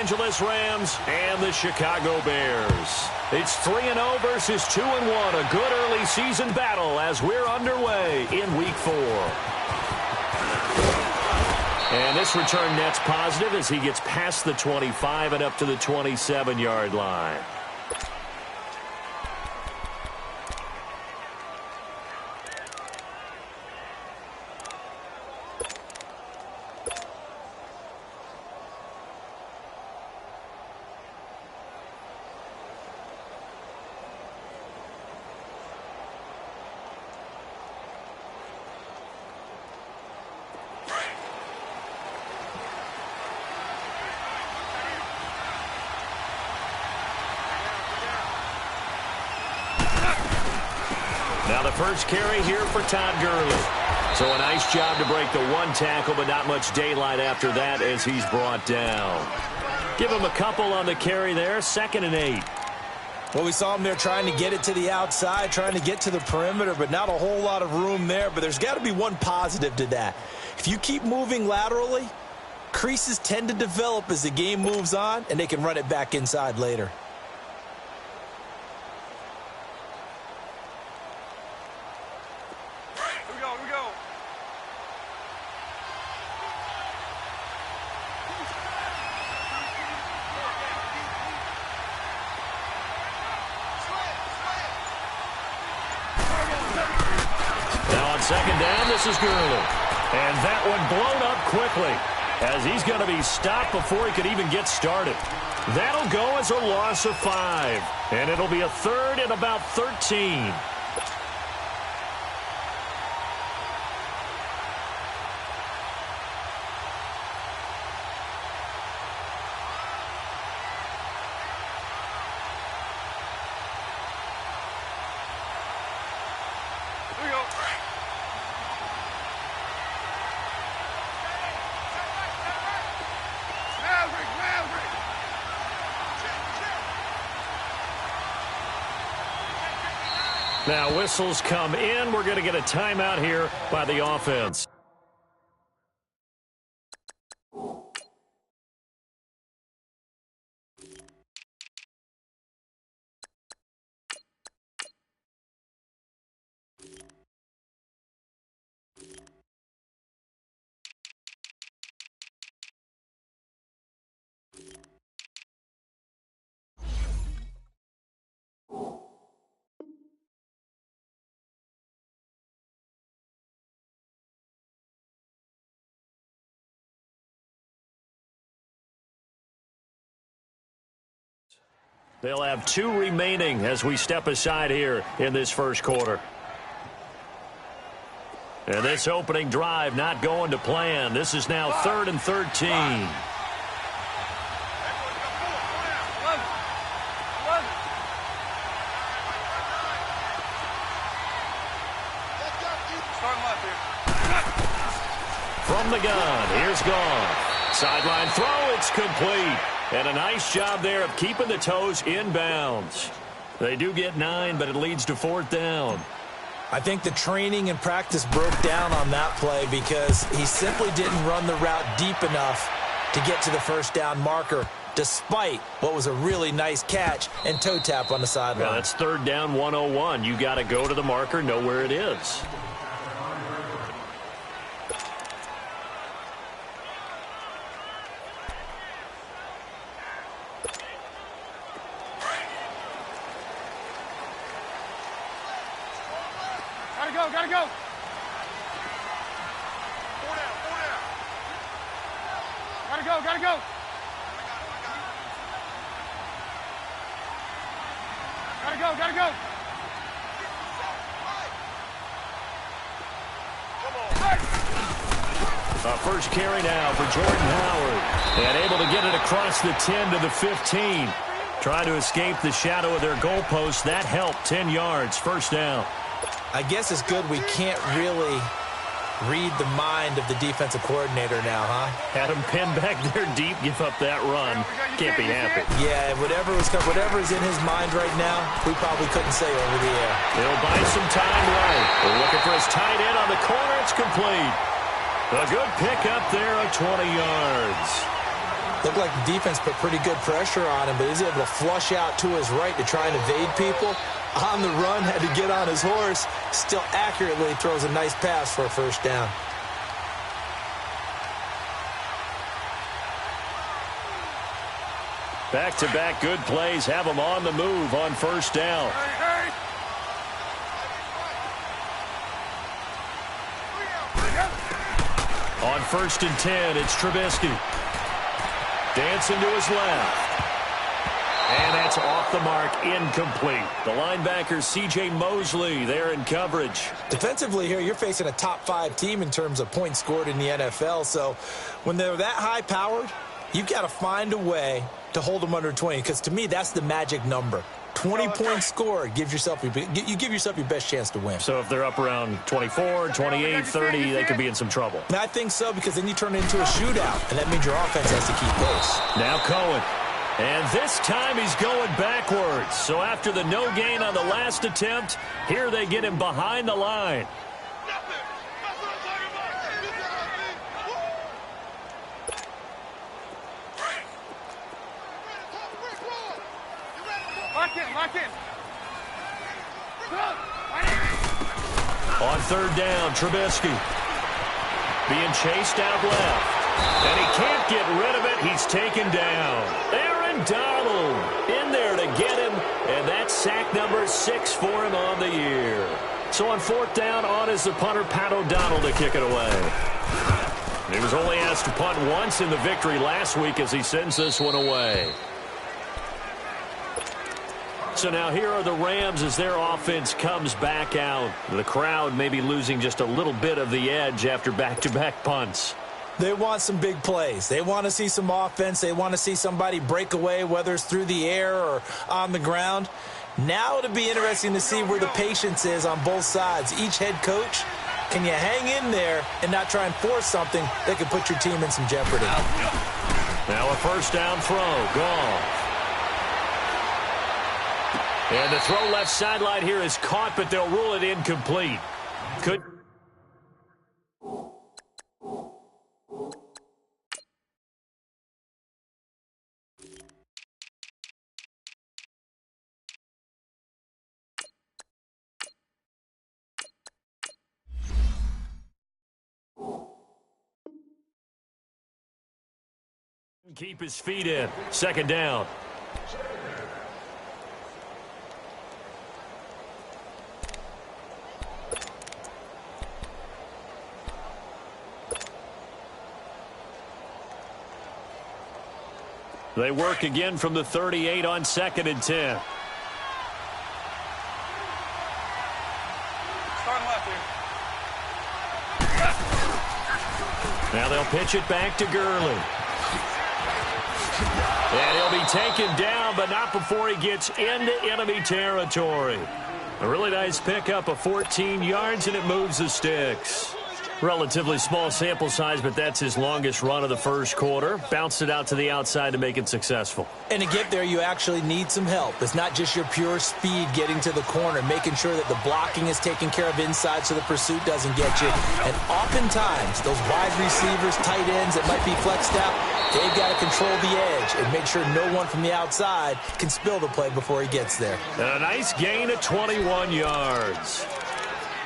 Angeles Rams and the Chicago Bears. It's 3-0 versus 2-1. A good early season battle as we're underway in Week 4. And this return net's positive as he gets past the 25 and up to the 27-yard line. Now the first carry here for Todd Gurley. So a nice job to break the one tackle, but not much daylight after that as he's brought down. Give him a couple on the carry there, 2nd and 8. Well, we saw him there trying to get it to the outside, trying to get to the perimeter, but not a whole lot of room there. But there's got to be one positive to that. If you keep moving laterally, creases tend to develop as the game moves on, and they can run it back inside later. Second down, this is Gurley. And that one blown up quickly as he's going to be stopped before he could even get started. That'll go as a loss of 5. And it'll be a 3rd and about 13. Now whistles come in. We're going to get a timeout here by the offense. They'll have 2 remaining as we step aside here in this first quarter. And this opening drive not going to plan. This is now 3rd and 13. From the gun, here's gone. Sideline throw, it's complete. And a nice job there of keeping the toes in bounds. They do get 9, but it leads to 4th down. I think the training and practice broke down on that play because he simply didn't run the route deep enough to get to the first down marker, despite what was a really nice catch and toe tap on the sideline. Yeah, that's 3rd down 101. You got to go to the marker, know where it is. Gotta go. 4 down. Gotta go. Gotta go. First carry now for Jordan Howard. And able to get it across the 10 to the 15. Trying to escape the shadow of their goalpost. That helped. 10 yards. First down. I guess it's good we can't really read the mind of the defensive coordinator now, huh? Had him pinned back there deep, give up that run. Can't be happy. Yeah, whatever is in his mind right now, we probably couldn't say over the air. He'll buy some time right. We're looking for his tight end on the corner. It's complete. A good pick up there of 20 yards. Looked like the defense put pretty good pressure on him, but he's able to flush out to his right to try and evade people. On the run, had to get on his horse. Still accurately throws a nice pass for a first down. Back-to-back good plays have them on the move on first down. On 1st and 10, it's Trubisky. Dancing to his left. And that's off the mark, incomplete. The linebacker, C.J. Mosley, there in coverage. Defensively here, you're facing a top-5 team in terms of points scored in the NFL. So when they're that high-powered, you've got to find a way to hold them under 20, because to me, that's the magic number. 20 points scored, you give yourself your best chance to win. So if they're up around 24, 28, 30, they could be in some trouble. And I think so, because then you turn it into a shootout, and that means your offense has to keep pace. Now Cohen. And this time he's going backwards. So after the no gain on the last attempt, here they get him behind the line. Lock in. On 3rd down, Trubisky being chased out left. And he can't get rid of it. He's taken down. Aaron Donald in there to get him. And that's sack number 6 for him on the year. So on 4th down, on is the punter, Pat O'Donnell, to kick it away. He was only asked to punt once in the victory last week as he sends this one away. So now here are the Rams as their offense comes back out. The crowd may be losing just a little bit of the edge after back-to-back punts. They want some big plays. They want to see some offense. They want to see somebody break away, whether it's through the air or on the ground. Now it'll be interesting to see where the patience is on both sides. Each head coach, can you hang in there and not try and force something that could put your team in some jeopardy? Now a first down throw, gone. And the throw left sideline here is caught, but they'll rule it incomplete. Could... keep his feet in. 2nd down. They work again from the 38 on 2nd and 10. Starting left here. Now they'll pitch it back to Gurley. And he'll be taken down, but not before he gets into enemy territory. A really nice pickup of 14 yards, and it moves the sticks. Relatively small sample size, but that's his longest run of the first quarter. Bounced it out to the outside to make it successful. And to get there, you actually need some help. It's not just your pure speed getting to the corner, making sure that the blocking is taken care of inside so the pursuit doesn't get you. And oftentimes, those wide receivers, tight ends that might be flexed out, they've got to control the edge and make sure no one from the outside can spill the play before he gets there. And a nice gain of 21 yards.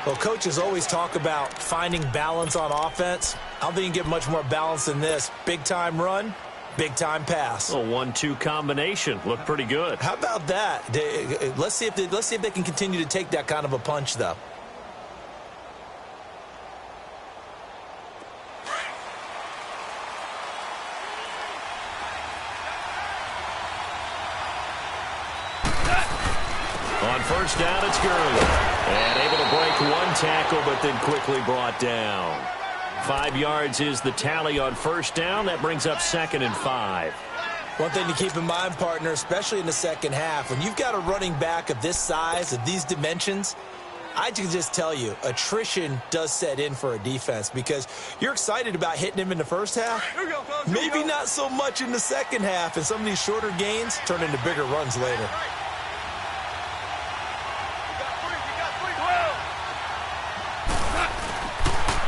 Well, coaches always talk about finding balance on offense. I don't think you can get much more balance than this. Big-time run, big-time pass. A 1-2 combination. Looked pretty good. How about that? Let's see if they can continue to take that kind of a punch, though. On first down, it's Gurley. And able to break one tackle, but then quickly brought down. 5 yards is the tally on first down. That brings up 2nd and 5. One thing to keep in mind, partner, especially in the second half, when you've got a running back of this size, of these dimensions, I can just tell you, attrition does set in for a defense because you're excited about hitting him in the first half. Maybe not so much in the second half, and some of these shorter gains turn into bigger runs later.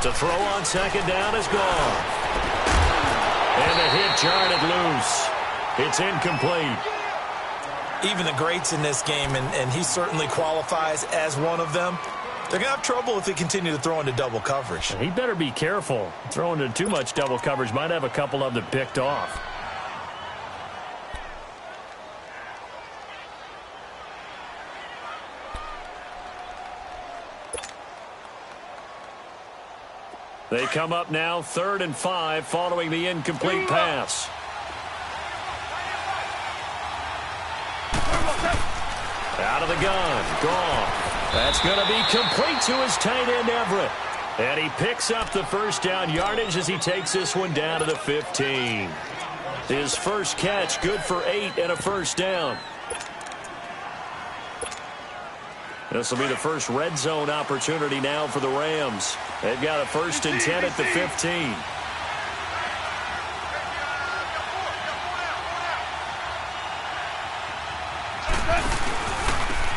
To throw on 2nd down is gone. And the hit jarred it loose. It's incomplete. Even the greats in this game, and he certainly qualifies as one of them, they're going to have trouble if they continue to throw into double coverage. He better be careful. Throwing into too much double coverage might have a couple of them picked off. They come up now 3rd and 5 following the incomplete pass. Out of the gun. Gone. That's going to be complete to his tight end, Everett. And he picks up the first down yardage as he takes this one down to the 15. His first catch, good for 8 and a first down. This will be the first red zone opportunity now for the Rams. They've got a 1st and 10 at the 15.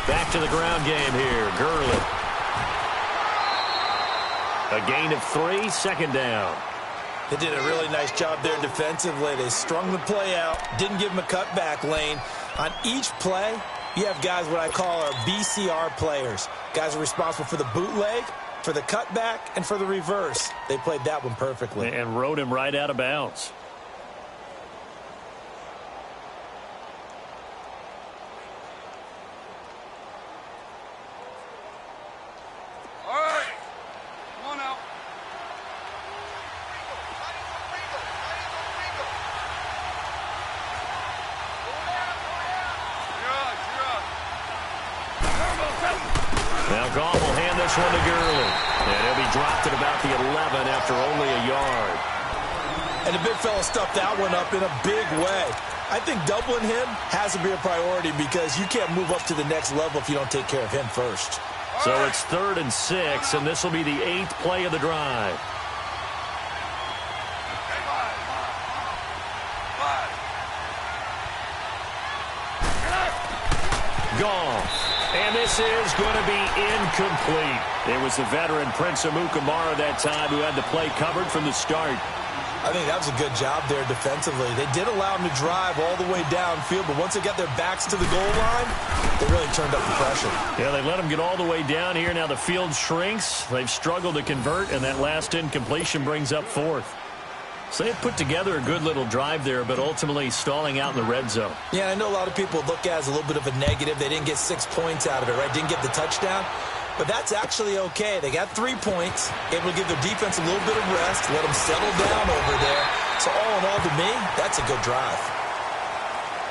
Back to the ground game here. Gurley. A gain of 3, 2nd down. They did a really nice job there defensively. They strung the play out, didn't give him a cutback lane. On each play, you have guys what I call our BCR players. Guys are responsible for the bootleg, for the cutback, and for the reverse. They played that one perfectly. And rode him right out of bounds. Now Goff will hand this one to Gurley. And he'll be dropped at about the 11 after only a yard. And the big fella stuffed that one up in a big way. I think doubling him has to be a priority because you can't move up to the next level if you don't take care of him first. So it's 3rd and 6, and this will be the 8th play of the drive. Goff. And this is going to be incomplete. It was the veteran Prince Amukamara that time who had the play covered from the start. I think that was a good job there defensively. They did allow him to drive all the way downfield, but once they got their backs to the goal line, they really turned up the pressure. Yeah, they let him get all the way down here. Now the field shrinks. They've struggled to convert, and that last incompletion brings up 4th. So they put together a good little drive there, but ultimately stalling out in the red zone. Yeah, I know a lot of people look at it as a little bit of a negative. They didn't get 6 points out of it, right? Didn't get the touchdown. But that's actually okay. They got 3 points, able to give their defense a little bit of rest, let them settle down over there. So all in all, to me, that's a good drive.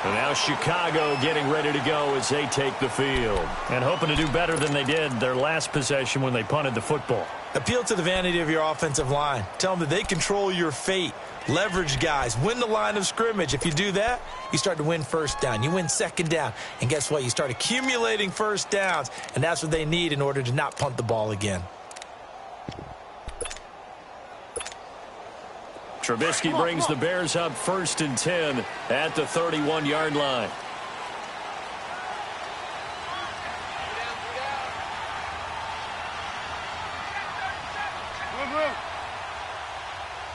And now Chicago getting ready to go as they take the field. And hoping to do better than they did their last possession when they punted the football. Appeal to the vanity of your offensive line. Tell them that they control your fate. Leverage guys. Win the line of scrimmage. If you do that, you start to win first down. You win second down. And guess what? You start accumulating first downs. And that's what they need in order to not punt the ball again. Trubisky brings the Bears up 1st and 10 at the 31-yard line.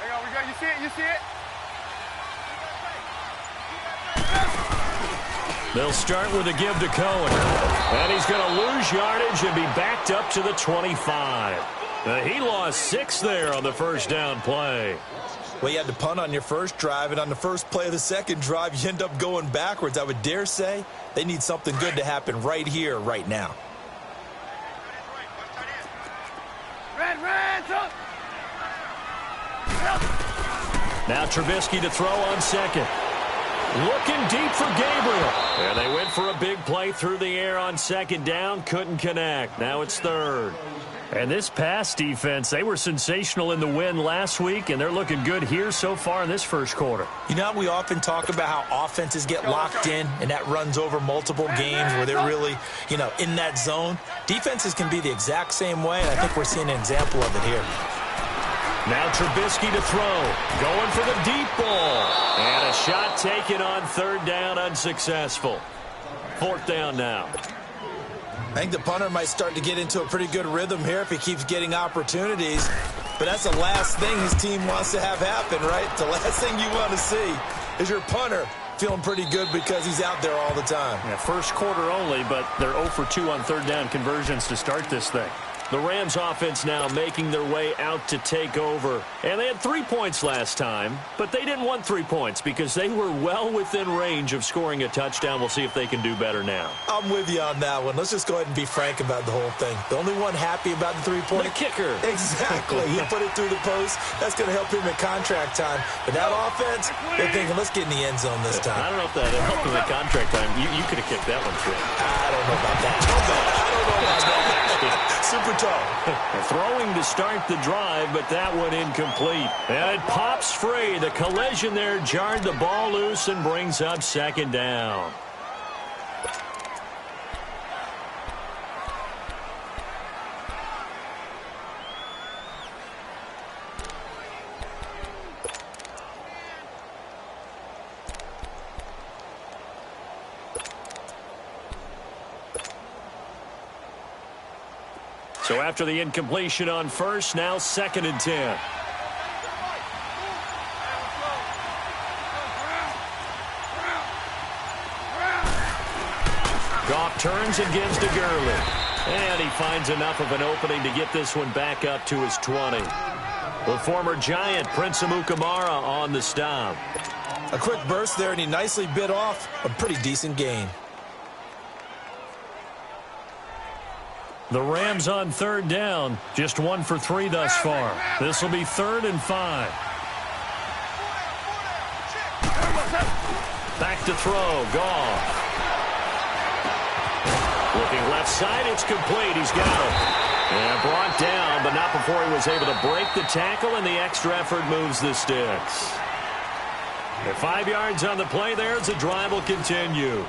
Hang on, we got, you see it, you see it? They'll start with a give to Cohen. And he's going to lose yardage and be backed up to the 25. He lost 6 there on the first down play. Well, you had to punt on your first drive, and on the first play of the second drive, you end up going backwards. I would dare say they need something good to happen right here, right now. Now Trubisky to throw on second. Looking deep for Gabriel. And they went for a big play through the air on second down. Couldn't connect. Now it's 3rd. And this pass defense, they were sensational in the win last week, and they're looking good here so far in this first quarter. You know how we often talk about how offenses get locked in, and that runs over multiple games where they're really, in that zone? Defenses can be the exact same way, and I think we're seeing an example of it here. Now Trubisky to throw. Going for the deep ball. And a shot taken on 3rd down, unsuccessful. 4th down now. I think the punter might start to get into a pretty good rhythm here if he keeps getting opportunities. but that's the last thing his team wants to have happen, right? The last thing you want to see is your punter feeling pretty good because he's out there all the time. Yeah, first quarter only, but they're 0 for 2 on third down conversions to start this thing. The Rams offense now making their way out to take over. And they had 3 points last time, but they didn't want 3 points because they were well within range of scoring a touchdown. We'll see if they can do better now. I'm with you on that one. Let's just go ahead and be frank about the whole thing. The only one happy about the 3-point. The kicker. Exactly. He put it through the post. That's going to help him at contract time. But that offense, they're thinking, let's get in the end zone this time. I don't know if that helped him at contract time. You could have kicked that one through. I don't know about that. I don't know about that. Super tough. Throwing to start the drive, but that one incomplete. And it pops free. The collision there jarred the ball loose and brings up second down. So after the incompletion on first, now 2nd and 10. Goff turns and gives to Gurley. And he finds enough of an opening to get this one back up to his 20. The former Giant, Prince Amukamara, on the stop. A quick burst there, and he nicely bit off a pretty decent gain. The Rams on third down, just 1 for 3 thus far. This will be 3rd and 5. Back to throw, Goff. Looking left side, it's complete. He's got it. And brought down, but not before he was able to break the tackle, and the extra effort moves the sticks. At 5 yards on the play there as the drive will continue.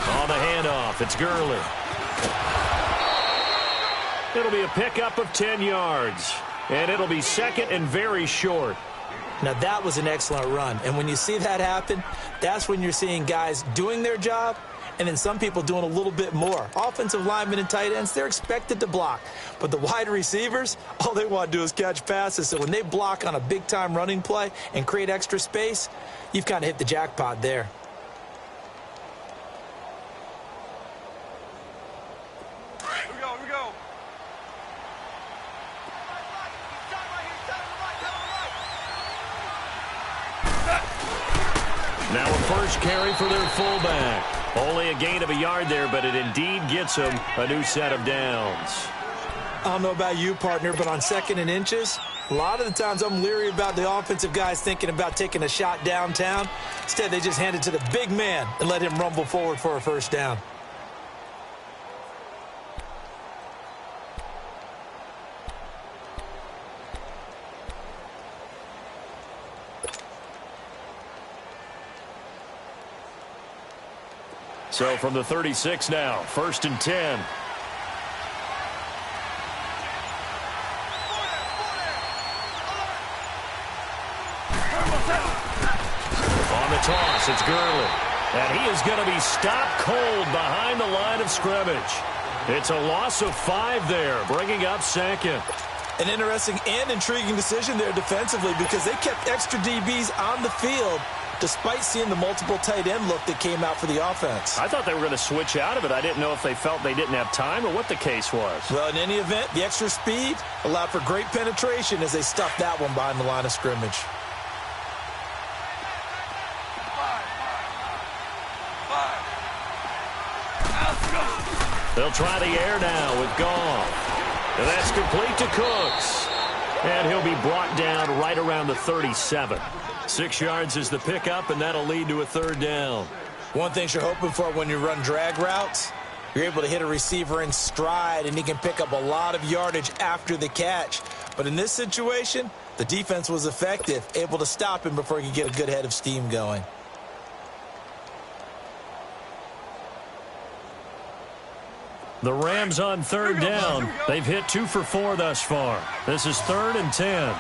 On the handoff, it's Gurley. It'll be a pickup of 10 yards. And it'll be 2nd and very short. Now, that was an excellent run. And when you see that happen, that's when you're seeing guys doing their job and then some people doing a little bit more. Offensive linemen and tight ends, they're expected to block. But the wide receivers, all they want to do is catch passes. So when they block on a big-time running play and create extra space, you've kind of hit the jackpot there. Now a first carry for their fullback. Only a gain of a yard there, but it indeed gets him a new set of downs. I don't know about you, partner, but on 2nd and inches, a lot of the times I'm leery about the offensive guys thinking about taking a shot downtown. Instead, they just hand it to the big man and let him rumble forward for a first down. So from the 36 now, 1st and 10. On the toss, it's Gurley. And he is going to be stopped cold behind the line of scrimmage. It's a loss of 5 there, bringing up 2nd. An interesting and intriguing decision there defensively because they kept extra DBs on the field despite seeing the multiple tight end look that came out for the offense. I thought they were going to switch out of it. I didn't know if they felt they didn't have time or what the case was. Well, in any event, the extra speed allowed for great penetration as they stuffed that one behind the line of scrimmage. They'll try the air now with Goff. And that's complete to Cooks. And he'll be brought down right around the 37. 6 yards is the pickup, and that'll lead to a 3rd down. One thing you're hoping for when you run drag routes, you're able to hit a receiver in stride, and he can pick up a lot of yardage after the catch. But in this situation, the defense was effective, able to stop him before he could get a good head of steam going. The Rams on third down. They've hit 2 for 4 thus far. This is 3rd and 10.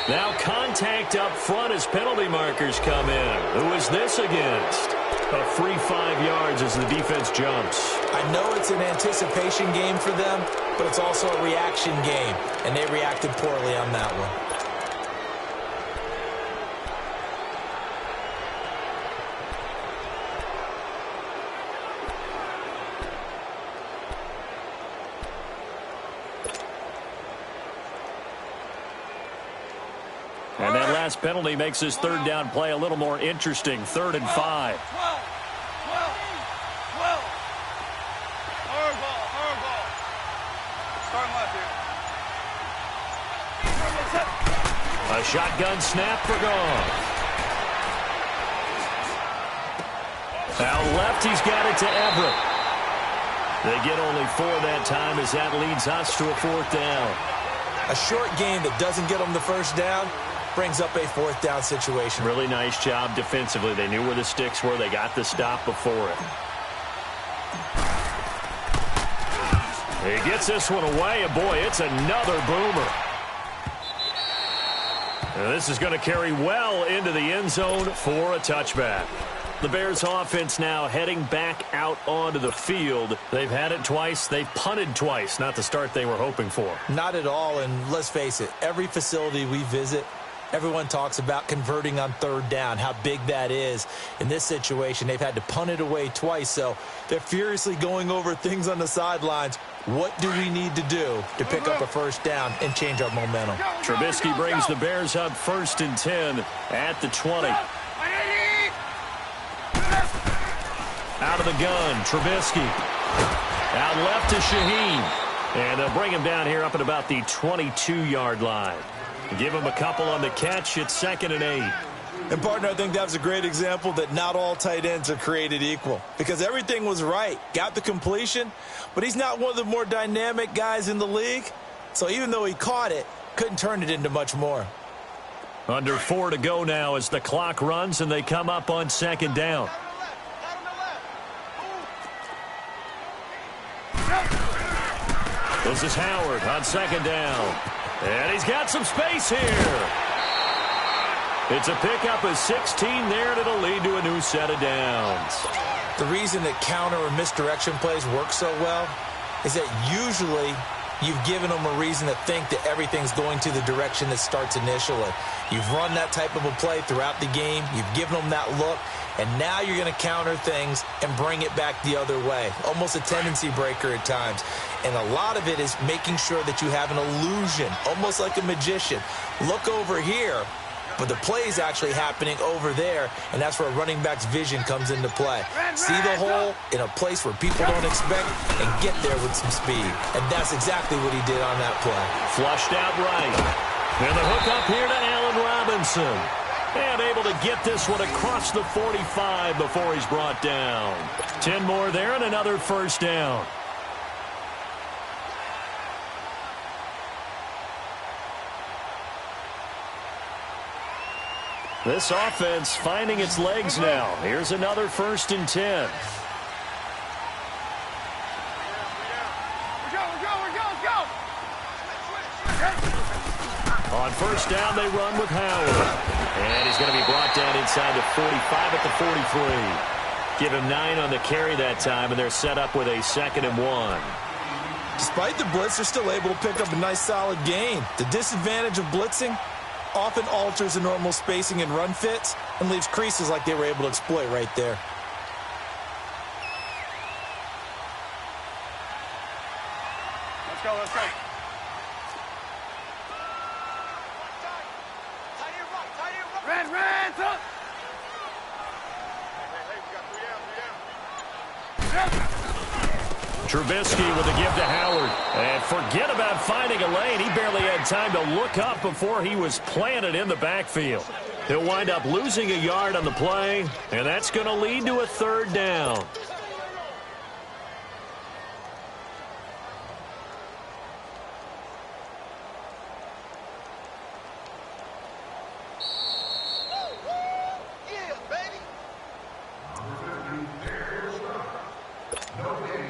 Now contact up front as penalty markers come in. Who is this against? A free 5 yards as the defense jumps. I know it's an anticipation game for them, but it's also a reaction game, and they reacted poorly on that one. And that last penalty makes his third down play a little more interesting. 3rd and 5. 12. Hard ball. Starting left here. A shotgun snap for Goff. Out left, he's got it to Everett. They get only 4 that time as that leads us to a 4th down. A short game that doesn't get them the first down brings up a 4th down situation. Really nice job defensively. They knew where the sticks were. They got the stop before it. He gets this one away, and boy, it's another boomer. And this is going to carry well into the end zone for a touchback. The Bears offense now heading back out onto the field. They've had it twice. They've punted twice. Not the start they were hoping for. Not at all, and let's face it, every facility we visit, everyone talks about converting on 3rd down, how big that is. In this situation, they've had to punt it away twice, so they're furiously going over things on the sidelines. What do we need to do to pick up a 1st down and change our momentum? Trubisky brings the Bears up 1st and 10 at the 20. Out of the gun, Trubisky. Out left to Shaheen. And they'll bring him down here up at about the 22-yard line. Give him a couple on the catch. It's 2nd and 8. And, partner, I think that was a great example that not all tight ends are created equal. Because everything was right. Got the completion, but he's not one of the more dynamic guys in the league. So even though he caught it, couldn't turn it into much more. Under 4 to go now as the clock runs and they come up on 2nd down. This is Howard on 2nd down. And he's got some space here. It's a pickup of 16 there, and it'll lead to a new set of downs. The reason that counter or misdirection plays work so well is that usually you've given them a reason to think that everything's going to the direction that starts initially. You've run that type of a play throughout the game. You've given them that look. And now you're going to counter things and bring it back the other way. Almost a tendency breaker at times. And a lot of it is making sure that you have an illusion, almost like a magician. Look over here, but the play is actually happening over there, and that's where a running back's vision comes into play. See the hole in a place where people don't expect and get there with some speed. And that's exactly what he did on that play. Flushed out right. And the hook up here to Allen Robinson. And able to get this one across the 45 before he's brought down. 10 more there and another 1st down. This offense finding its legs now. Here's another 1st and 10. On 1st down, they run with Howard. And he's going to be brought down inside the 45 at the 43. Give him 9 on the carry that time, and they're set up with a 2nd and 1. Despite the blitz, they're still able to pick up a nice solid gain. The disadvantage of blitzing often alters the normal spacing and run fits and leaves creases like they were able to exploit right there. Let's go, let's go. Red, up. Trubisky with a give to Howard. And forget about finding a lane. He barely had time to look up before he was planted in the backfield. He'll wind up losing a yard on the play, and that's going to lead to a 3rd down.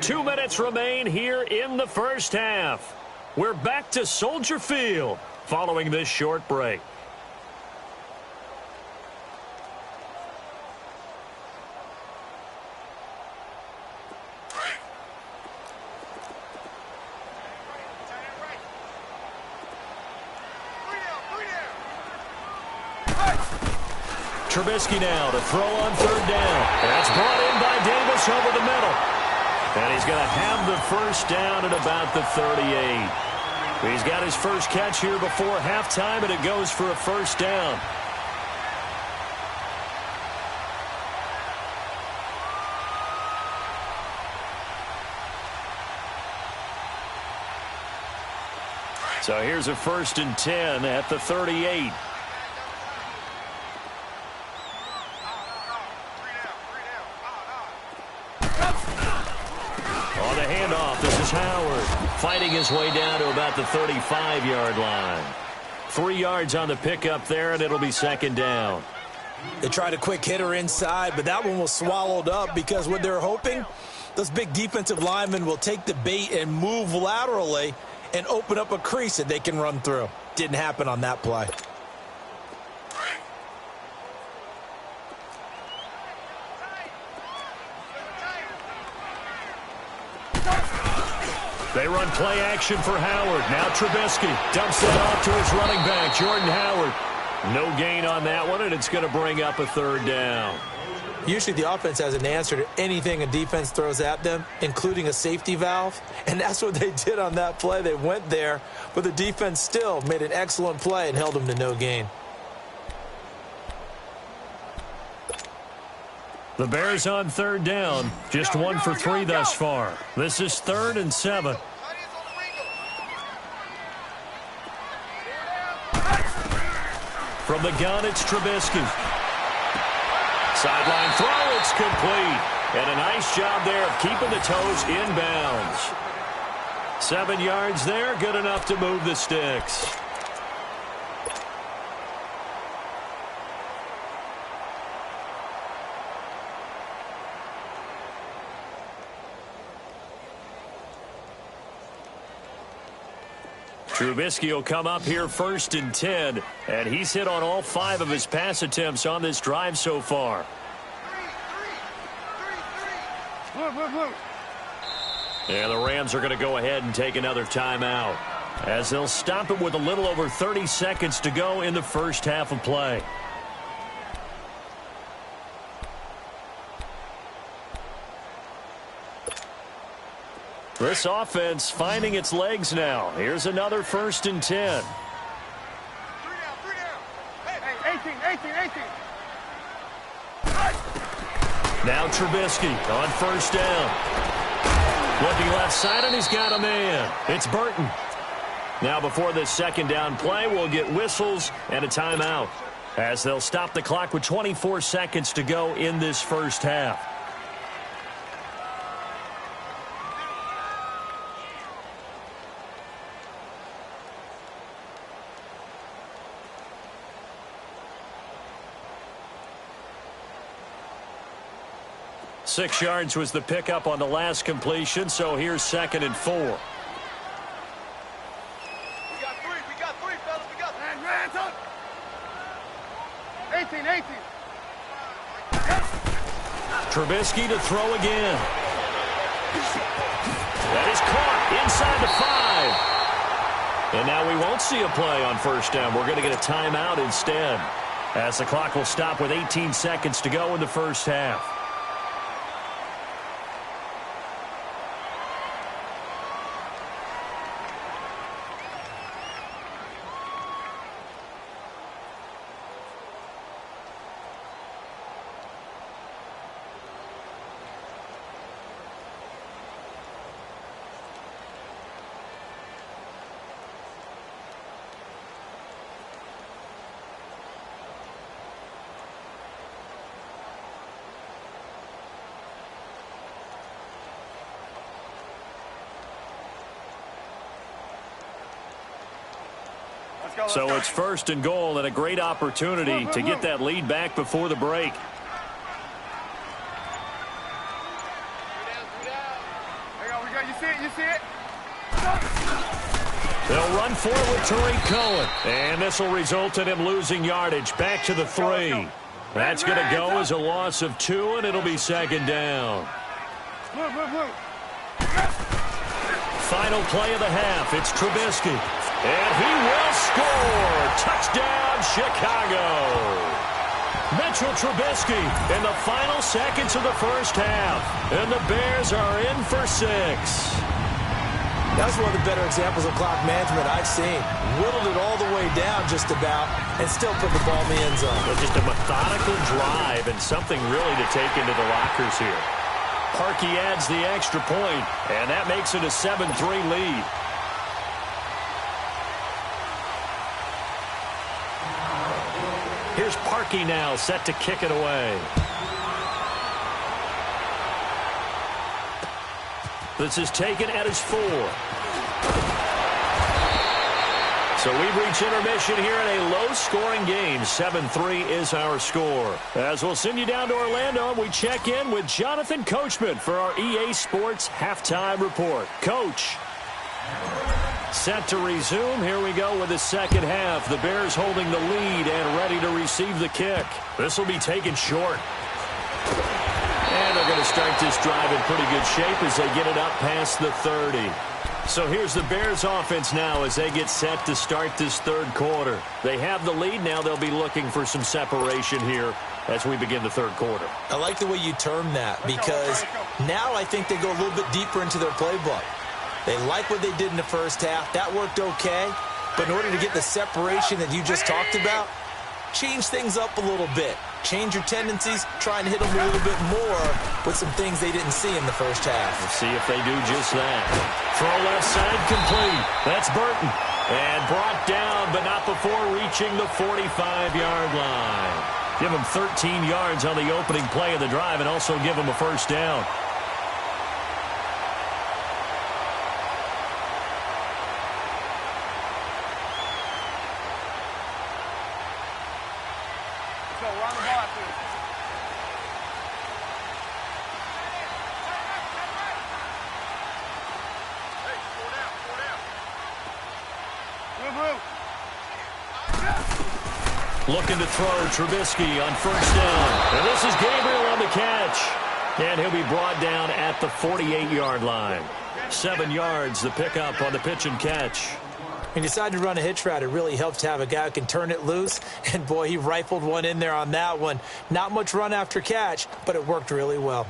2 minutes remain here in the first half. We're back to Soldier Field following this short break. Trubisky now to throw on third down. That's brought in by Davis over the middle. And he's going to have the first down at about the 38. He's got his first catch here before halftime, and it goes for a first down. So here's a 1st and 10 at the 38. Howard fighting his way down to about the 35-yard line. 3 yards on the pickup there, and it'll be 2nd down. They tried a quick hitter inside, but that one was swallowed up because what they're hoping, those big defensive linemen will take the bait and move laterally and open up a crease that they can run through. Didn't happen on that play. They run play action for Howard. Now Trubisky dumps that off to his running back, Jordan Howard. No gain on that one, and it's going to bring up a 3rd down. Usually the offense has an answer to anything a defense throws at them, including a safety valve, and that's what they did on that play. They went there, but the defense still made an excellent play and held them to no gain. The Bears on 3rd down, just 1 for 3 thus far. This is 3rd and 7. From the gun, it's Trubisky. Sideline throw, it's complete. And a nice job there of keeping the toes inbounds. 7 yards there, good enough to move the sticks. Trubisky will come up here 1st and 10, and he's hit on all 5 of his pass attempts on this drive so far. And the Rams are going to go ahead and take another timeout, as they'll stop it with a little over 30 seconds to go in the first half of play. This offense finding its legs now. Here's another 1st and 10. 18. Now Trubisky on 1st down. Looking left side, and he's got a man. It's Burton. Now before this 2nd down play, we'll get whistles and a timeout, as they'll stop the clock with 24 seconds to go in this first half. Six yards was the pickup on the last completion, so here's 2nd and 4. We got three, fellas. We got hands up. 18. Trubisky to throw again. That is caught inside the 5. And now we won't see a play on 1st down. We're going to get a timeout instead, as the clock will stop with 18 seconds to go in the first half. So it's 1st and goal, and a great opportunity to get that lead back before the break. You see it? They'll run for it with Tariq Cohen. And this will result in him losing yardage. Back to the 3. That's going to go as a loss of 2, and it'll be second down. Final play of the half. It's Trubisky. And he will score. Touchdown, Chicago. Mitchell Trubisky in the final seconds of the first half. And the Bears are in for 6. That's one of the better examples of clock management I've seen. Whittled it all the way down just about and still put the ball in the end zone. Just a methodical drive and something really to take into the lockers here. Parkey adds the extra point, and that makes it a 7-3 lead. Here's Parkey now, set to kick it away. This is taken at his 4. So we've reached intermission here in a low-scoring game. 7-3 is our score. As we'll send you down to Orlando, we check in with Jonathan Coachman for our EA Sports Halftime Report. Coach. Set to resume. Here we go with the second half. The Bears holding the lead and ready to receive the kick. This will be taken short. And they're going to start this drive in pretty good shape as they get it up past the 30. So here's the Bears offense now as they get set to start this third quarter. They have the lead. Now they'll be looking for some separation here as we begin the third quarter. I like the way you term that because now I think they go a little bit deeper into their playbook. They like what they did in the first half. That worked okay. But in order to get the separation that you just talked about, change things up a little bit. Change your tendencies, try and hit them a little bit more with some things they didn't see in the first half. Let's see if they do just that. Throw left side complete. That's Burton. And brought down, but not before reaching the 45-yard line. Give him 13 yards on the opening play of the drive and also give him a first down. Looking to throw Trubisky on first down. And this is Gabriel on the catch. And he'll be brought down at the 48-yard line. 7 yards, the pickup on the pitch and catch. He decided to run a hitch route. It really helps to have a guy who can turn it loose. And, boy, he rifled one in there on that one. Not much run after catch, but it worked really well.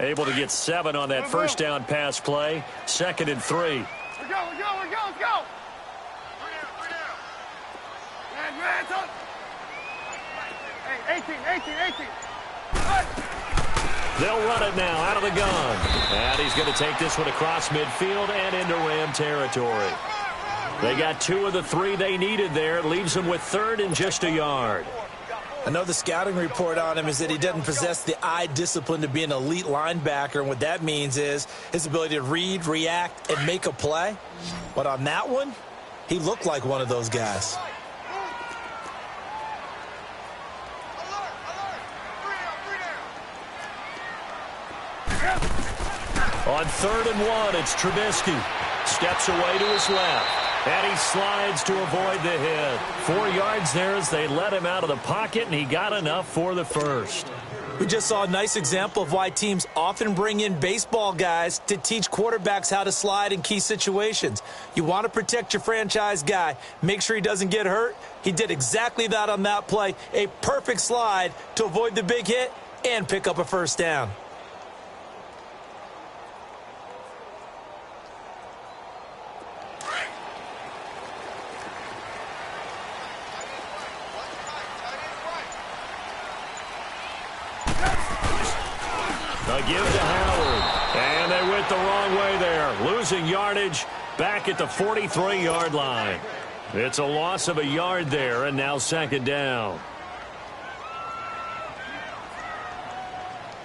Able to get 7 on that first down pass play. 2nd and 3. Let's go. Hey, 18. They'll run it now out of the gun. And he's going to take this one across midfield and into Ram territory. They got 2 of the 3 they needed there. It leaves them with 3rd and just a yard. I know the scouting report on him is that he doesn't possess the eye discipline to be an elite linebacker, and what that means is his ability to read, react, and make a play. But on that one, he looked like one of those guys. On 3rd and 1, it's Trubisky. Steps away to his left. And he slides to avoid the hit. 4 yards there as they let him out of the pocket, and he got enough for the first. We just saw a nice example of why teams often bring in baseball guys to teach quarterbacks how to slide in key situations. You want to protect your franchise guy. Make sure he doesn't get hurt. He did exactly that on that play. A perfect slide to avoid the big hit and pick up a first down. A give to Howard. And they went the wrong way there. Losing yardage back at the 43-yard line. It's a loss of a yard there, and now 2nd down.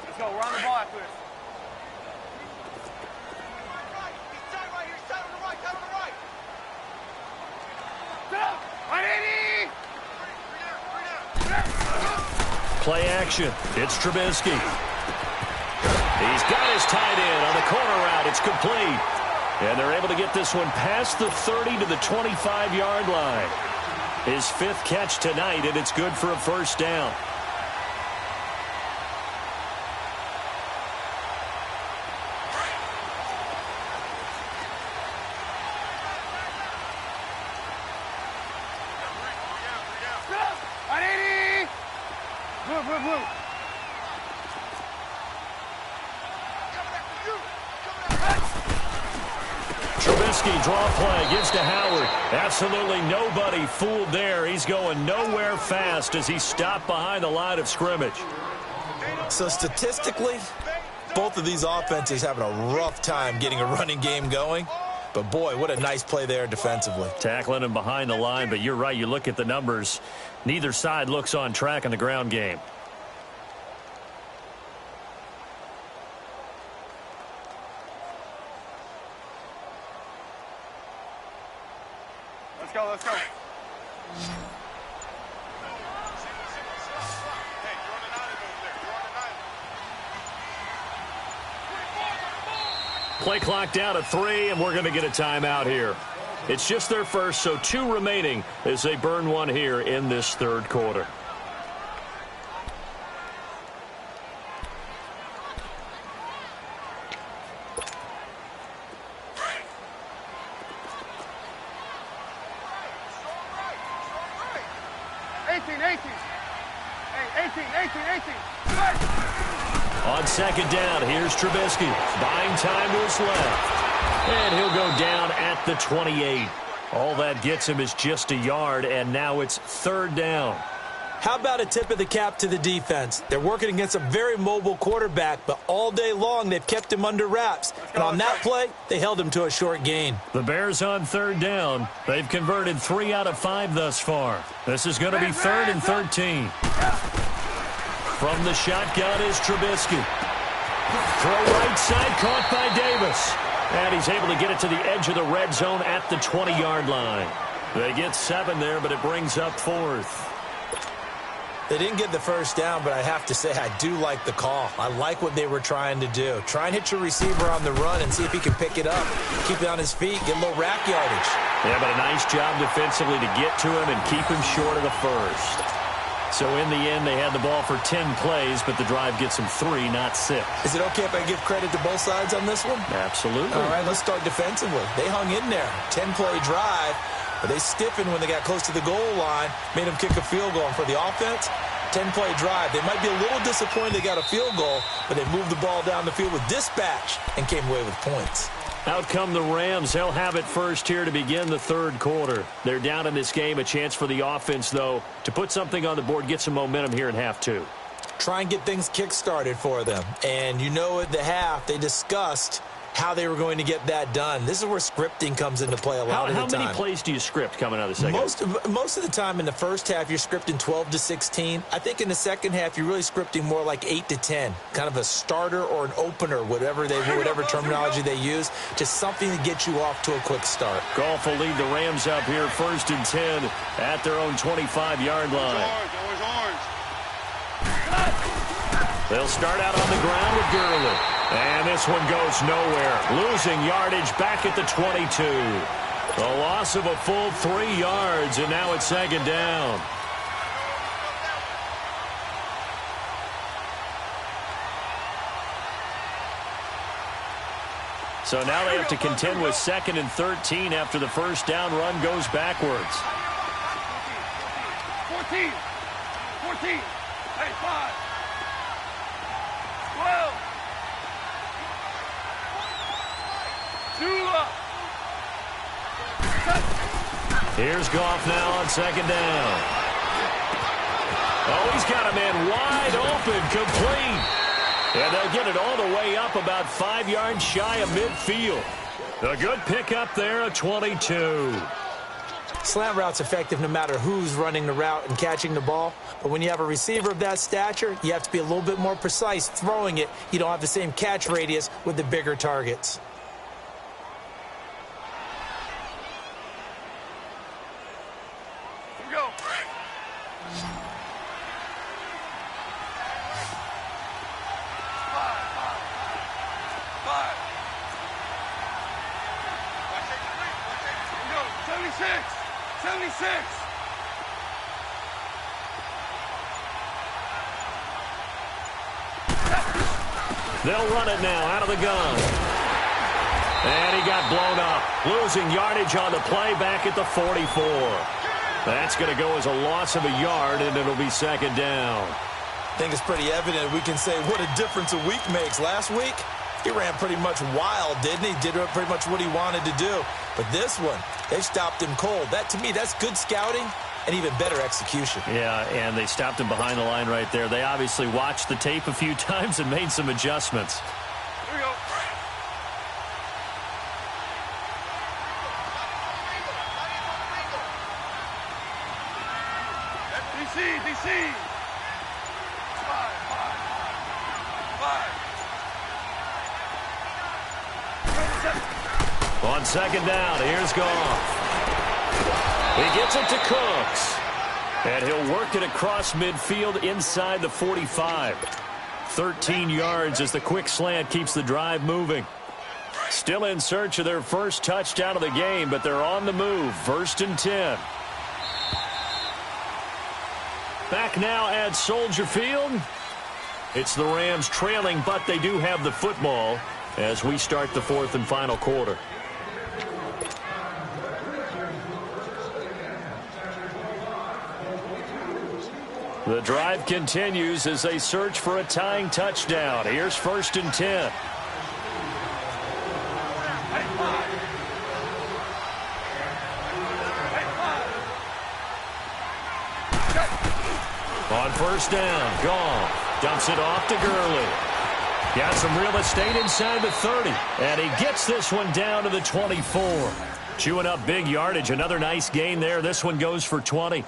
Let's go. We're on the ball after this. play action. It's Trubisky. He's got his tight end on the corner route. It's complete. And they're able to get this one past the 30 to the 25-yard line. His fifth catch tonight, and it's good for a first down. Trubisky, draw play, gives to Howard. Absolutely nobody fooled there. He's going nowhere fast as he's stopped behind the line of scrimmage. So statistically, both of these offenses having a rough time getting a running game going. But, boy, what a nice play there defensively. Tackling him behind the line, but you're right. You look at the numbers. Neither side looks on track in the ground game. Let's go, let's go. Play clock down to 3, and we're going to get a timeout here. It's just their first, so 2 remaining as they burn one here in this third quarter. On second down, here's Trubisky. Buying time to his left. And he'll go down at the 28. All that gets him is just a yard, and now it's third down. How about a tip of the cap to the defense? They're working against a very mobile quarterback, but all day long they've kept him under wraps. And on that play, they held him to a short gain. The Bears on third down. They've converted 3 out of 5 thus far. This is going to be 3rd and 13. From the shotgun is Trubisky. Throw right side, caught by Davis. And he's able to get it to the edge of the red zone at the 20-yard line. They get 7 there, but it brings up 4th. They didn't get the first down, but I have to say I do like the call. I like what they were trying to do. Try and hit your receiver on the run and see if he can pick it up. Keep it on his feet, get a little rack yardage. Yeah, but a nice job defensively to get to him and keep him short of the first. So in the end, they had the ball for 10 plays, but the drive gets them 3, not 6. Is it okay if I give credit to both sides on this one? Absolutely. All right, let's start defensively. They hung in there. 10-play drive, but they stiffened when they got close to the goal line, made them kick a field goal. And for the offense, 10-play drive. They might be a little disappointed they got a field goal, but they moved the ball down the field with dispatch and came away with points. Out come the Rams. They'll have it first here to begin the third quarter. They're down in this game. A chance for the offense, though, to put something on the board, get some momentum here in half 2. Try and get things kick-started for them. And you know at the half, they discussed how they were going to get that done. This is where scripting comes into play a lot of the time. How many plays do you script coming out of the second? Most of the time in the first half, you're scripting 12 to 16. I think in the second half, you're really scripting more like 8 to 10. Kind of a starter or an opener, whatever terminology they use. Just something to get you off to a quick start. Goff will lead the Rams up here 1st and 10 at their own 25-yard line. They'll start out on the ground with Gurley. And this one goes nowhere. Losing yardage back at the 22. The loss of a full 3 yards, and now it's second down. So now they have to contend with 2nd and 13 after the first down run goes backwards. 14. Hey, 5. 12. 2 up. Here's Goff now on second down. Oh, he's got a man wide open, complete. And they'll get it all the way up about 5 yards shy of midfield. A good pickup there at 22. Slant route's effective no matter who's running the route and catching the ball. But when you have a receiver of that stature, you have to be a little bit more precise throwing it. You don't have the same catch radius with the bigger targets. 76. They'll run it now out of the gun. And he got blown up. Losing yardage on the play back at the 44. That's going to go as a loss of a yard, and it'll be second down. I think it's pretty evident we can say what a difference a week makes. Last week, he ran pretty much wild, didn't he? Did pretty much what he wanted to do. But this one, they stopped him cold. That, to me, that's good scouting and even better execution. Yeah, and they stopped him behind the line right there. They obviously watched the tape a few times and made some adjustments. Here we go. DC. 5. On second down, here's Goff. He gets it to Cooks. And he'll work it across midfield inside the 45. 13 yards as the quick slant keeps the drive moving. Still in search of their first touchdown of the game, but they're on the move. 1st and 10. Back now at Soldier Field. It's the Rams trailing, but they do have the football as we start the 4th and final quarter. The drive continues as they search for a tying touchdown. Here's 1st and 10. On 1st down, Goff dumps it off to Gurley. Got some real estate inside the 30, and he gets this one down to the 24. Chewing up big yardage. Another nice gain there. This one goes for 20.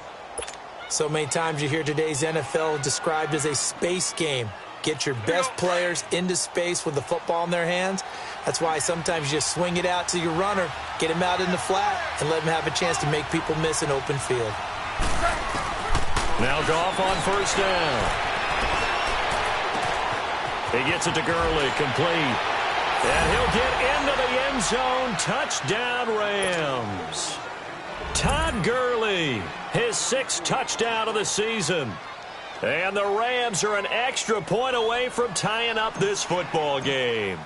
So many times you hear today's NFL described as a space game. Get your best players into space with the football in their hands. That's why sometimes you just swing it out to your runner, get him out in the flat, and let him have a chance to make people miss an open field. Now Goff on 1st down. He gets it to Gurley, complete. And he'll get into the end zone. Touchdown, Rams. Todd Gurley, his 6th touchdown of the season. And the Rams are an extra point away from tying up this football game.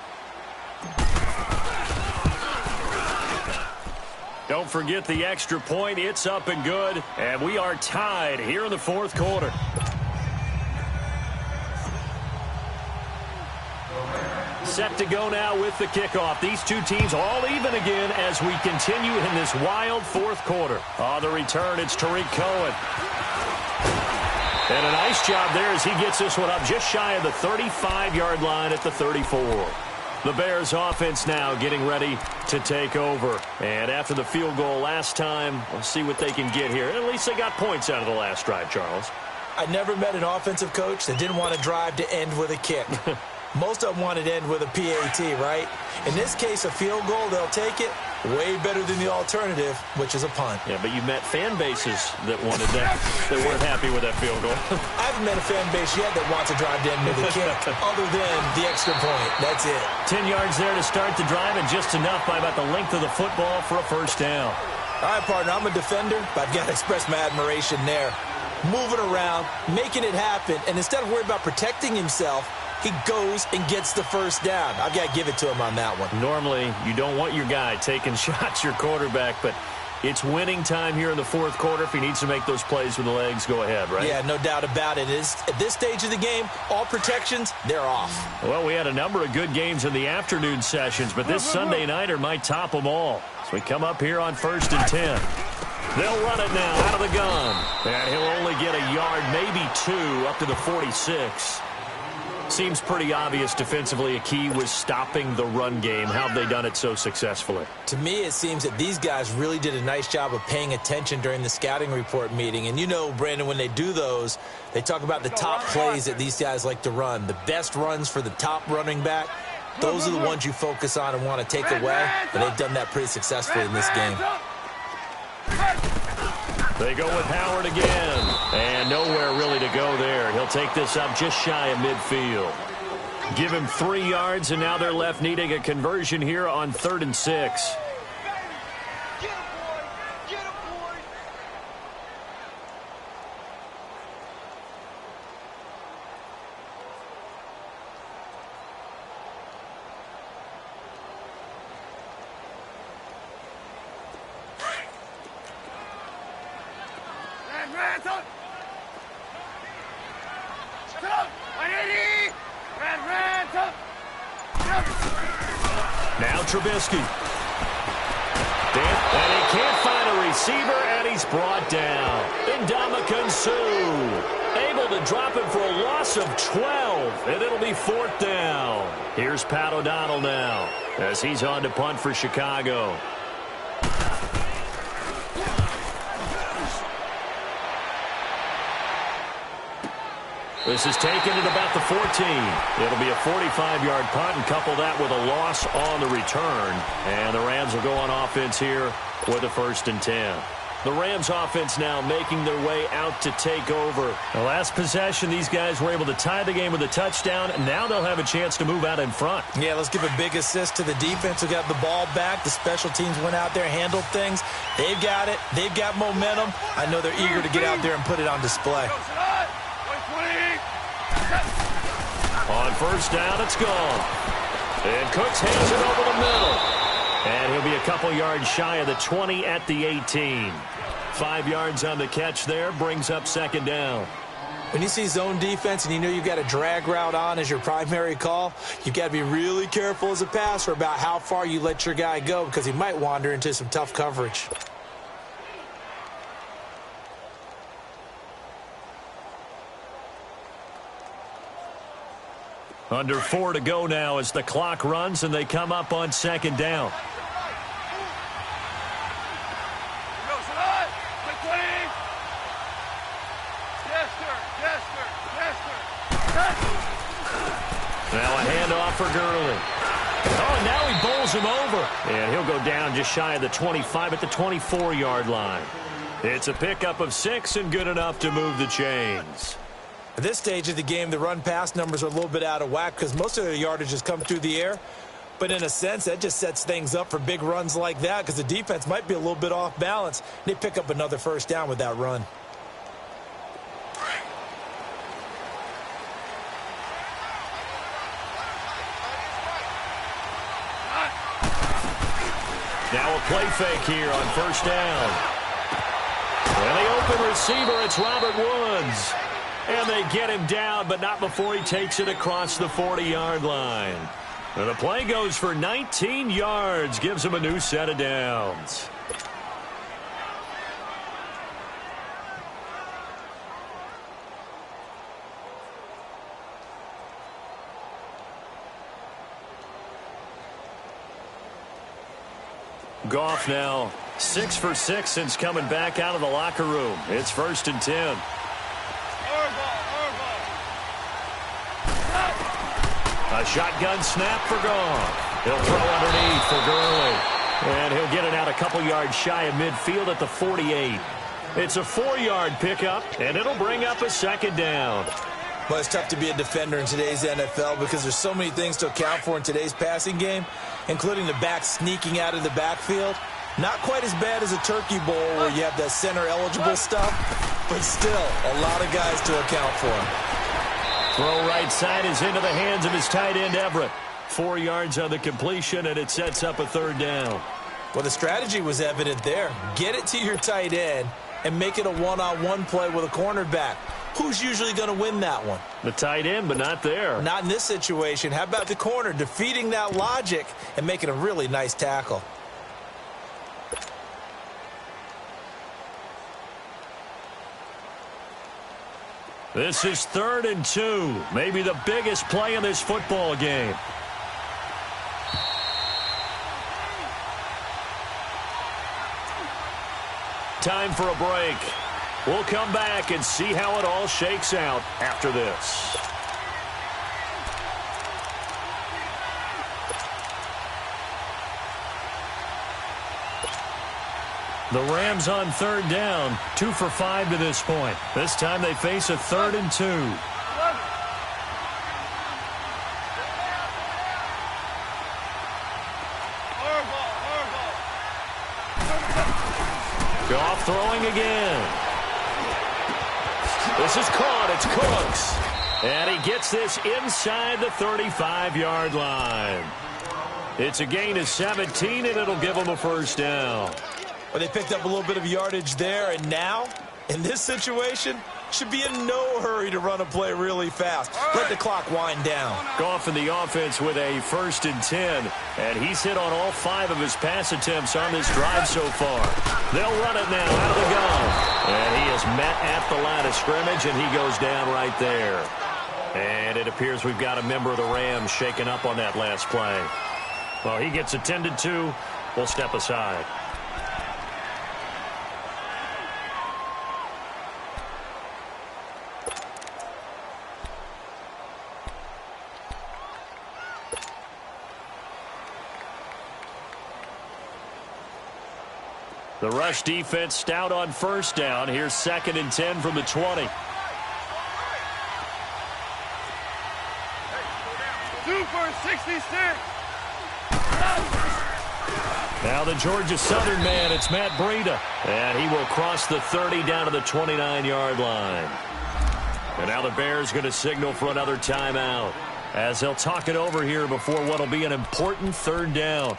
Don't forget the extra point. It's up and good. And we are tied here in the 4th quarter. Set to go now with the kickoff. These two teams all even again as we continue in this wild 4th quarter. On the return, it's Tariq Cohen. And a nice job there as he gets this one up just shy of the 35-yard line at the 34. The Bears offense now getting ready to take over. And after the field goal last time, we'll see what they can get here. At least they got points out of the last drive, Charles. I never met an offensive coach that didn't want to drive to end with a kick. Most of them wanted to end with a PAT, right? In this case, a field goal, they'll take it. Way better than the alternative, which is a punt. Yeah, but you met fan bases that wanted that, that weren't happy with that field goal. I haven't met a fan base yet that wants to drive to end with a kick, other than the extra point. That's it. 10 yards there to start the drive, and just enough by about the length of the football for a 1st down. All right, partner, I'm a defender, but I've got to express my admiration there. Moving around, making it happen, and instead of worrying about protecting himself, he goes and gets the 1st down. I've got to give it to him on that one. Normally, you don't want your guy taking shots, your quarterback, but it's winning time here in the 4th quarter. If he needs to make those plays with the legs, go ahead, right? Yeah, no doubt about it. At this stage of the game, all protections, they're off. Well, we had a number of good games in the afternoon sessions, but this Sunday nighter might top them all. So we come up here on 1st and 10. They'll run it now out of the gun. And he'll only get a yard, maybe 2, up to the 46. Seems pretty obvious defensively a key was stopping the run game. How have they done it so successfully? To me, it seems that these guys really did a nice job of paying attention during the scouting report meeting. And you know, Brandon, when they do those, they talk about the top plays that these guys like to run. The best runs for the top running back, those are the ones you focus on and want to take away. And they've done that pretty successfully in this game. They go with Howard again. And nowhere really to go there. He'll take this up just shy of midfield. Give him 3 yards, and now they're left needing a conversion here on 3rd and 6. Ransom! Sit up! 180! Ransom! Now Trubisky. And he can't find a receiver, and he's brought down. Ndamukong Suh able to drop him for a loss of 12, and it'll be 4th down. Here's Pat O'Donnell now as he's on to punt for Chicago. This is taken at about the 14. It'll be a 45-yard punt, and couple that with a loss on the return. And the Rams will go on offense here with a 1st and 10. The Rams offense now making their way out to take over. The last possession, these guys were able to tie the game with a touchdown, and now they'll have a chance to move out in front. Yeah, let's give a big assist to the defense who got the ball back. The special teams went out there, handled things. They've got it. They've got momentum. I know they're eager to get out there and put it on display. On 1st down, it's gone. And Cooks hands it over the middle. And he'll be a couple yards shy of the 20 at the 18. 5 yards on the catch there, brings up 2nd down. When you see zone defense and you know you've got a drag route on as your primary call, you've got to be really careful as a passer about how far you let your guy go because he might wander into some tough coverage. Under 4 to go now as the clock runs and they come up on 2nd down. Now a handoff for Gurley. Oh, and now he bowls him over. And he'll go down just shy of the 25 at the 24-yard line. It's a pickup of 6 and good enough to move the chains. At this stage of the game, the run-pass numbers are a little bit out of whack because most of the yardage has come through the air. But in a sense, that just sets things up for big runs like that because the defense might be a little bit off balance. They pick up another 1st down with that run. Now a play fake here on 1st down. And the open receiver, it's Robert Woods. And they get him down, but not before he takes it across the 40-yard line. And the play goes for 19 yards, gives him a new set of downs. Goff now 6 for 6 since coming back out of the locker room. It's 1st and 10. A shotgun snap for Goff. He'll throw underneath for Gurley. And he'll get it out a couple yards shy of midfield at the 48. It's a 4-yard pickup, and it'll bring up a 2nd down. Well, it's tough to be a defender in today's NFL because there's so many things to account for in today's passing game, including the back sneaking out of the backfield. Not quite as bad as a turkey bowl where you have that center-eligible stuff, but still a lot of guys to account for. Throw right side is into the hands of his tight end, Everett. 4 yards on the completion, and it sets up a 3rd down. Well, the strategy was evident there. Get it to your tight end and make it a one-on-one play with a cornerback. Who's usually going to win that one? The tight end, but not there. Not in this situation. How about the corner defeating that logic and making a really nice tackle? This is 3rd and 2. Maybe the biggest play in this football game. Time for a break. We'll come back and see how it all shakes out after this. The Rams on 3rd down, 2 for 5 to this point. This time they face a 3rd and 2. Goff throwing again. This is caught. It's Cooks. And he gets this inside the 35-yard line. It's a gain of 17, and it'll give him a 1st down. Well, they picked up a little bit of yardage there, and now In this situation, should be in no hurry to run a play really fast. Let the clock wind down. Goff in the offense with a 1st and 10, and he's hit on all 5 of his pass attempts on this drive so far. They'll run it now out of the gun. And he is met at the line of scrimmage, and he goes down right there. And it appears we've got a member of the Rams shaken up on that last play. Well, he gets attended to. We'll step aside. The rush defense stout on 1st down. Here's 2nd and 10 from the 20. 2 for 66. Now the Georgia Southern man, it's Matt Breida. And he will cross the 30 down to the 29-yard line. And now the Bears going to signal for another timeout as they'll talk it over here before what will be an important 3rd down.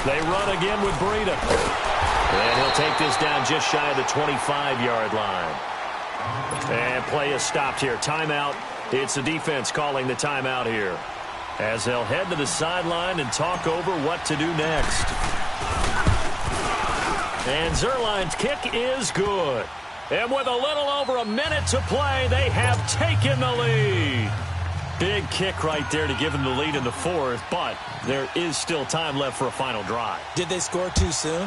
They run again with Breida. And he'll take this down just shy of the 25-yard line. And play is stopped here. Timeout. It's the defense calling the timeout here, as they'll head to the sideline and talk over what to do next. And Zerline's kick is good. And with a little over a minute to play, they have taken the lead. Big kick right there to give them the lead in the 4th, but there is still time left for a final drive. Did they score too soon?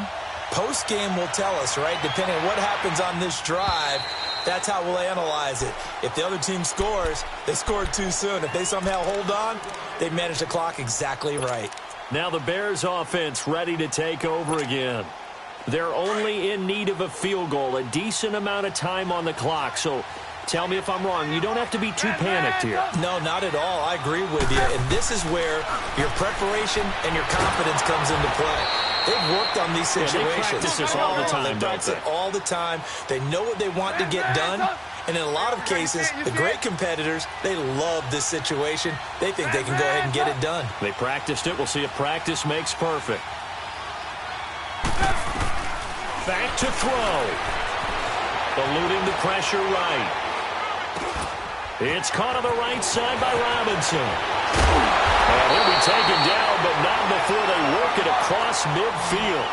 Post-game will tell us, right? Depending on what happens on this drive, that's how we'll analyze it. If the other team scores, they scored too soon. If they somehow hold on, they managed the clock exactly right. Now the Bears offense ready to take over again. They're only in need of a field goal, a decent amount of time on the clock, so tell me if I'm wrong. You don't have to be too panicked here. No, not at all. I agree with you. And this is where your preparation and your confidence comes into play. They've worked on these situations. They practice this all the time, They practice it all the time. They know what they want to get done. And in a lot of cases, the great competitors, they love this situation. They think they can go ahead and get it done. They practiced it. We'll see if practice makes perfect. Back to throw. Eluding the pressure right. It's caught on the right side by Robinson. And he'll be taken down, but not before they work it across midfield.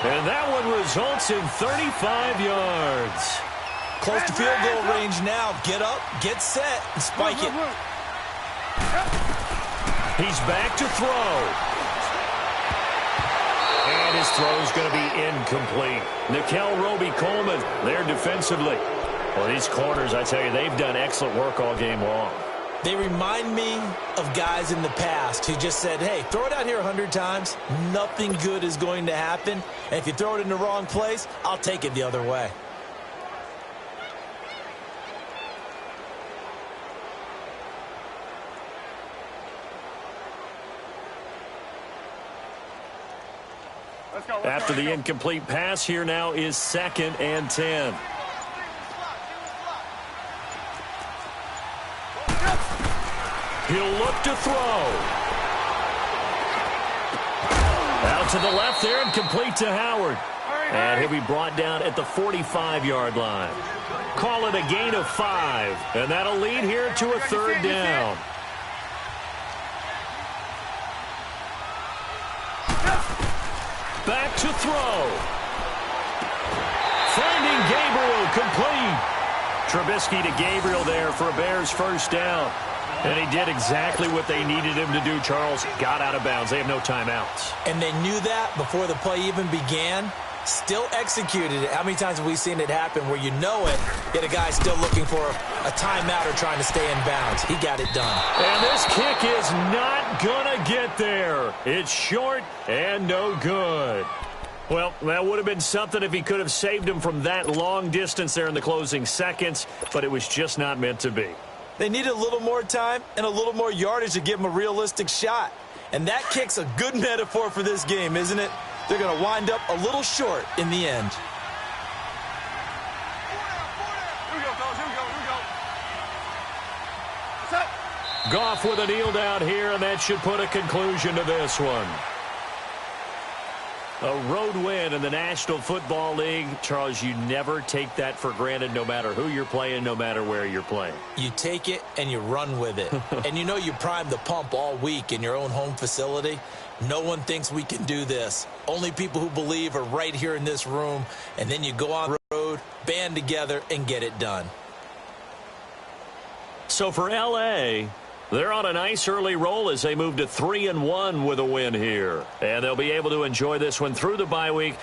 And that one results in 35 yards. Close to field goal range now. Get up, get set, and spike it. He's back to throw. And his throw's going to be incomplete. Nickel Roby-Coleman there defensively. Well, these corners, I tell you, they've done excellent work all game long. They remind me of guys in the past who just said, hey, throw it out here 100 times. Nothing good is going to happen. And if you throw it in the wrong place, I'll take it the other way. After the incomplete pass, here now is 2nd and 10. He'll look to throw. Out to the left there and complete to Howard. And he'll be brought down at the 45-yard line. Call it a gain of 5. And that'll lead here to a 3rd down. Back to throw. Finding Gabriel complete. Trubisky to Gabriel there for a Bears 1st down. And he did exactly what they needed him to do, Charles. Got out of bounds. They have no timeouts. And they knew that before the play even began. Still executed it. How many times have we seen it happen where you know it, yet a guy's still looking for a timeout or trying to stay in bounds? He got it done. And this kick is not going to get there. It's short and no good. Well, that would have been something if he could have saved him from that long distance there in the closing seconds, but it was just not meant to be. They needed a little more time and a little more yardage to give him a realistic shot. And that kick's a good metaphor for this game, isn't it? They're going to wind up a little short in the end. Here we go, fellas. Here we go. Here we go. What's up? Goff with a kneel down here, and that should put a conclusion to this one. A road win in the National Football League. Charles, you never take that for granted no matter who you're playing, no matter where you're playing. You take it and you run with it. And you know you primed the pump all week in your own home facility. No one thinks we can do this. Only people who believe are right here in this room. And then you go on the road, band together, and get it done. So for L.A., they're on a nice early roll as they move to 3-1 with a win here. And they'll be able to enjoy this one through the bye week.